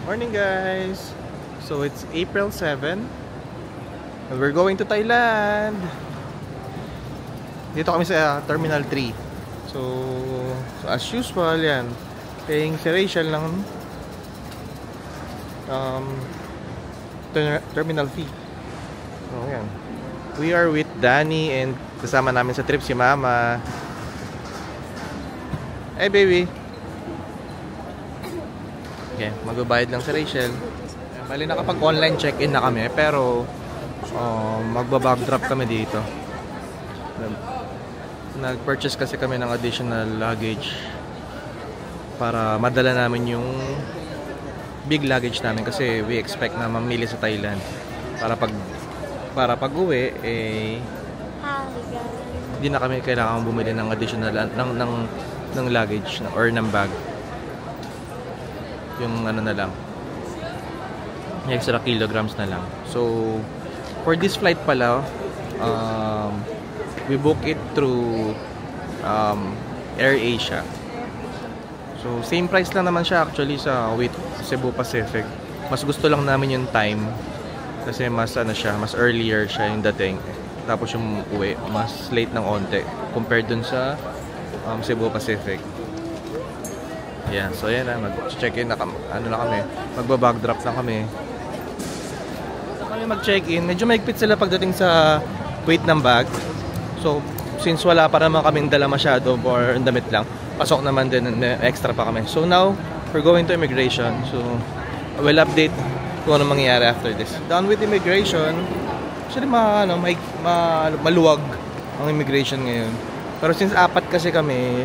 Morning guys! So it's April 7 and we're going to Thailand. Dito kami sa Terminal 3. So as usual yan, paying si Rachel ng terminal fee. So yan. We are with Danny and kasama namin sa trip si Mama. Hey baby! Okay, magbabayad lang si Rachel. Bali nakapag-online check-in na kami pero magba-backdrop kami dito. Nag-purchase kasi kami ng additional luggage para madala namin yung big luggage namin kasi we expect na mamili sa Thailand para pag-uwi hindi na kami kailangan bumili ng additional ng luggage or ng bag. Yung ano na lang, extra kilograms na lang. So for this flight pala, we book it through AirAsia. So same price lang naman siya actually sa with Cebu Pacific. Mas gusto lang namin yung time kasi mas ano siya, mas earlier siya yung dating, tapos yung uwi mas late ng onte compared dun sa Cebu Pacific. Yeah, so yan na, mag-check-in na kami, magba-backdrop na kami. So kami mag-check-in, medyo maigpit sila pagdating sa weight ng bag. So since wala pa naman kaming dala masyado or damit lang, pasok naman din, extra pa kami. So now, we're going to immigration. So we'll update kung ano mangyayari after this. Done with immigration. Actually maluwag ang immigration ngayon. Pero since apat kasi kami,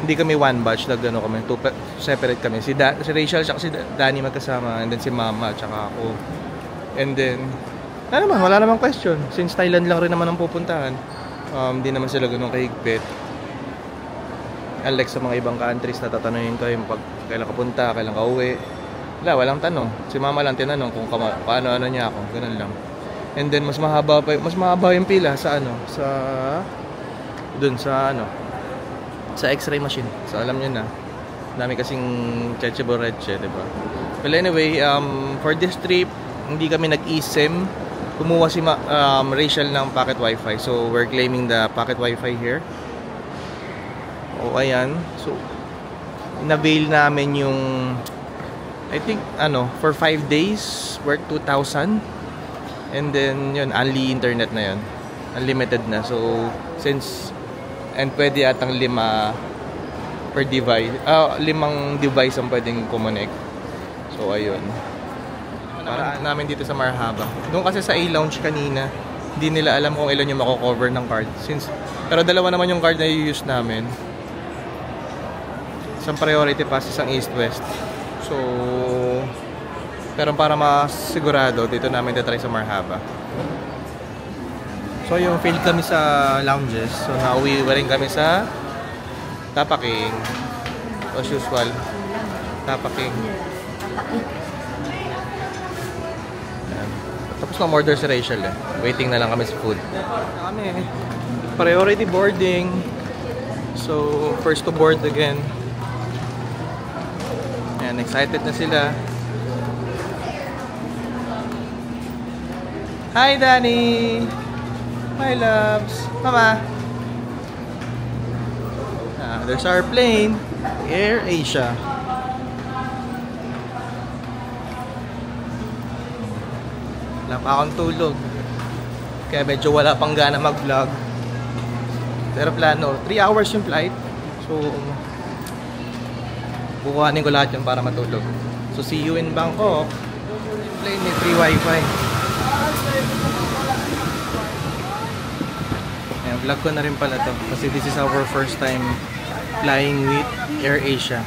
hindi kami one batch, nagano kami, separate kami. Si Rachel at si Danny magkasama, and then si Mama at saka ako. And then wala namang question. Since Thailand lang rin naman ang pupuntahan, hindi naman sila ganun kahigpit. Unlike sa mga ibang countries na tatanungin kayo kailan ka punta, kailan ka uwi. Walang tanong. Si Mama lang tinanong kung paano niya ako, ganun lang. And then mas mahaba yung pila sa sa X-ray machine. So alam niyo na, dami kasing Cheche Boreche, diba? Well anyway, for this trip hindi kami nag-eSIM. Kumuha si Rachel ng pocket wifi. So we're claiming the pocket wifi here. O ayan. So in-avail namin yung I think for 5 days worth 2,000. And then yun, only internet na yun. Unlimited na. So pwede atang 5 per device. 5 device ang pwedeng connect. So ayun. Para namin dito sa Marhaba. Doon kasi sa A-Lounge kanina, hindi nila alam kung ilan yung mako-cover ng card. Pero dalawa naman yung card na i-use namin. Isang priority pass, isang East-West. So pero para masigurado, dito namin try sa Marhaba. So yung failed kami sa lounges. So nauwi rin kami sa Tapaking. As usual, Tapaking. Tapos na order si Rachel Waiting na lang kami sa food. Priority boarding. So first to board again. And excited na sila. Hi Danny! My loves! Mama! There's our plane. AirAsia. Wala pa akong tulog. Kaya medyo wala pang gana mag-vlog. Pero plano, 3 hours yung flight. So bukuhanin ko lahat yun para matulog. So see you in Bangkok. Plane may free wifi. Ayan, vlog ko na rin pala to kasi this is our first time flying with AirAsia.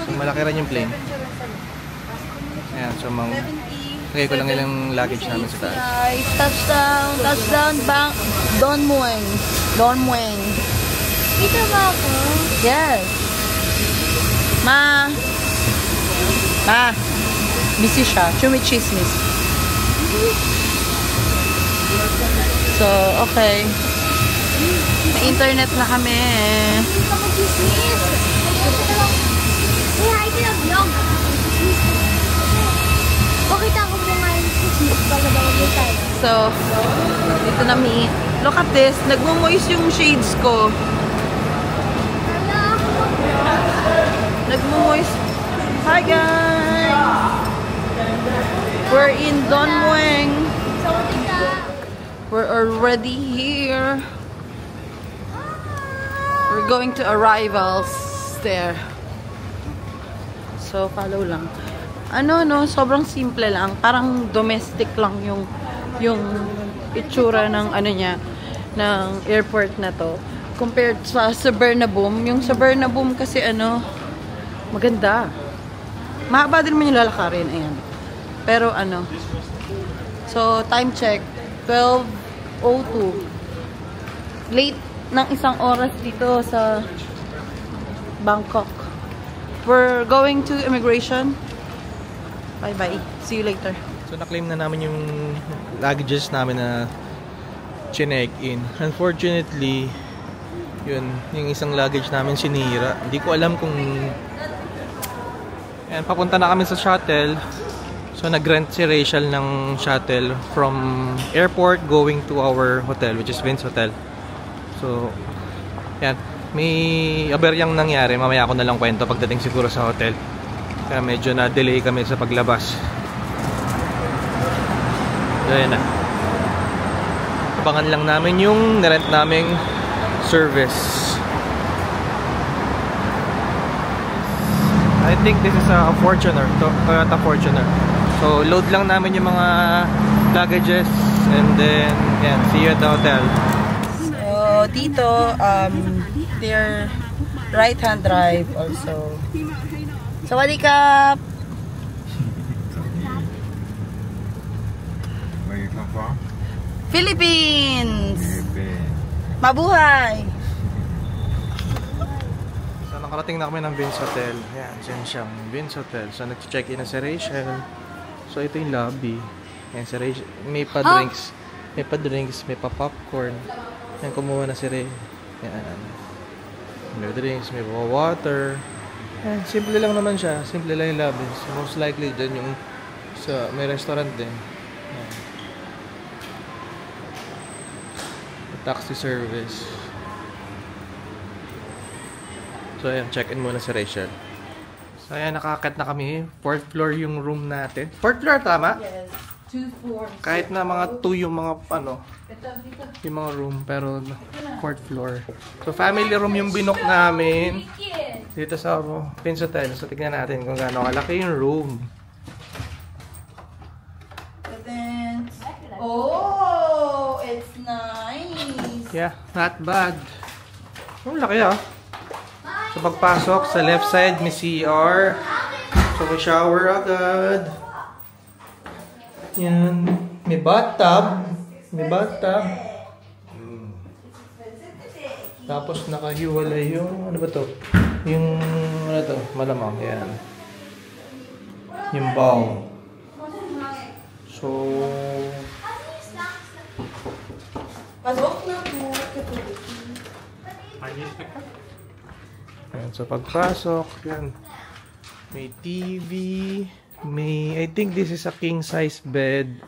So malaki rin yung plane. Ayan, so lagay ko lang ilang luggage namin sa taas. Touchdown, Don Mueng. Dito ba ako? Yes. Ma, busy siya. Chumichismis. So, okay. May internet na kami. So, dito na mi. Look at this. Nagmo-moist yung shades ko. Nagmo-moist. Hi guys! We're in Don Mueang. We're already here. We're going to arrivals there. So, follow lang. No, sobrang simple lang. Parang domestic lang yung itsura ng niya, ng airport na to. Compared sa Bernabum. Yung sa Bernabum kasi maganda. Mahaba din naman yung lalakarin. Ayan. Pero so, time check. 12:02. Late ng isang oras dito sa Bangkok. We're going to immigration. Bye-bye. See you later. So, na-claim na namin yung luggages namin na chinek-in. Unfortunately, yung isang luggage namin sinira. Hindi ko alam kung... Ayan, papunta na kami sa shuttle. So, nag-rent si Rachel ng shuttle from airport going to our hotel, which is Vince Hotel. So, yan. May aberyang nangyari. Mamaya ako na lang kwento pagdating siguro sa hotel. Kaya medyo na-delay kami sa paglabas. So, yan na. Abangan lang namin yung nirent naming service. I think this is a Fortuner. Toyota Fortuner. So, load lang namin yung mga luggages. And then, yan. See you at the hotel. So, dito, their right-hand drive also. Sawadee-kap! Where you come from? Philippines! Mabuhay! So, nakarating na kami ng Vince Hotel. Yan, dyan siyang Vince Hotel. So, nag-check-in na si Rachel. So, ito yung lobby. Yan, si Rachel. May pa-drinks. May pa-drinks. May pa-popcorn. Yan, kumuha na si Ray. Yan. May drinks. May water. Yan, simple lang naman siya. Simple lang yung lobby. So, most likely, dyan yung may restaurant din. Yan. Taxi service. So, ayan, check-in muna si Rachel. So, ayan, nakakit na kami. 4th floor yung room natin. 4th floor, tama? Yes, 2 floors. Kahit na mga 2 yung mga, yung mga room, pero 4th floor. So, family room yung binok namin. Dito sa Vince Hotel. So, tignan natin kung gaano kalaki yung room. And then, oh, it's nice. Yeah, not bad. Oh, laki ah. So, pagpasok sa left side, may CR. So, may shower agad. Yan. May bathtub. May bathtub. Tapos, nakahiwalay yung, ano ba to? Yung, ano to? Malamang. Yan. Yung bowl. So, Pasok na po. yan, so pagpasok, yan. May TV, may, I think this is a king size bed,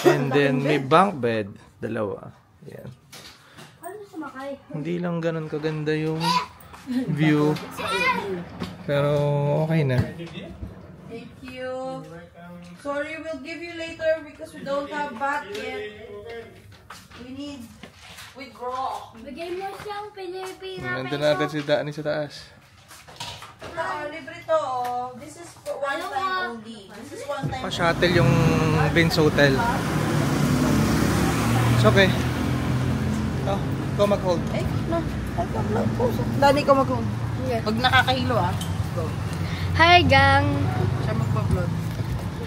and then may bunk bed, dalawa. Yan. Hindi lang ganun kaganda yung view, pero okay na. Thank you. Sorry, we'll give you later because we don't have bath yet. We need withdraw. Bigay mo siyang Pilipina Nandun na agad si Dani sa taas. Libre to, oh. This is for one time only. This is one time. Pa-shuttle yung Vince Hotel. It's okay. Oh, go mag-hold. Eh, no. Dani ko mag-hold. Pag nakakahilo, ah. Go. Hi, gang. Siya mag-upload.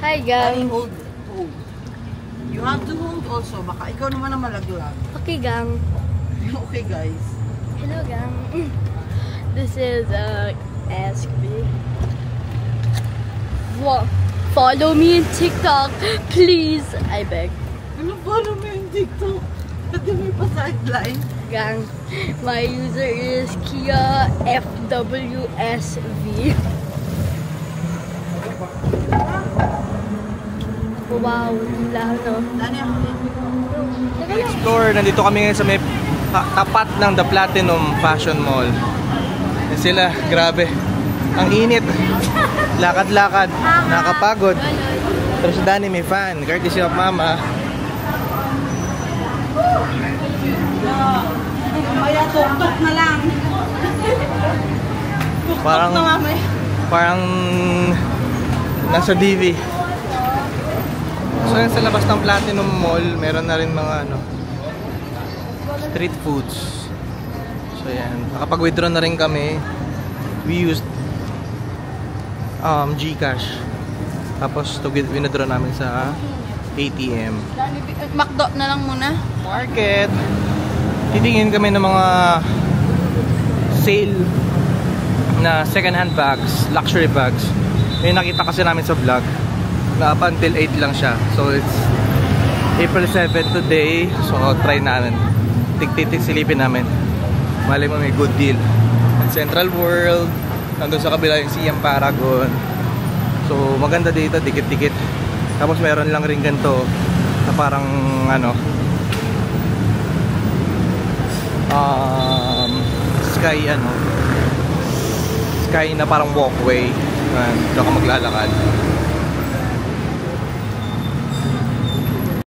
Hi, Dani, gang. hold. Hold. You have to hold also. Baka ikaw naman ang malaglag. Okay, gang. Okay, guys. Hello, gang. This is Ask Me. Follow me in TikTok, please. I beg. Ano follow mo yung TikTok? Pwede mo pa sideline. Gang, my user is Kia FWSV. Wow, lalo. Explore, nandito kami ngayon sa may tapat ng The Platinum Fashion Mall. Yan sila, grabe. Ang init. Lakad-lakad. Nakakapagod. Pero si Danny may fan. Courtesy of Mama. Kaya tuk-tuk na lang. Parang nasa DV. So yan sa labas ng Platinum Mall, meron na rin mga street foods. So yan, nakapag-withdraw na rin kami. We used GCash. Tapos withdraw namin sa ATM. McDo na lang muna. Market. Titingin kami ng mga sale na second-hand bags, luxury bags. May nakita kasi namin sa vlog na up until 8 lang siya. So it's April 7 today. So try namin. Tik-tik silipin namin. Malay mo may good deal. At Central World, nandun sa kabila yung Siam Paragon. So maganda dito, dikit-dikit. Tapos meron lang rin ganito na parang sky na parang walkway. Dito ka maglalakad.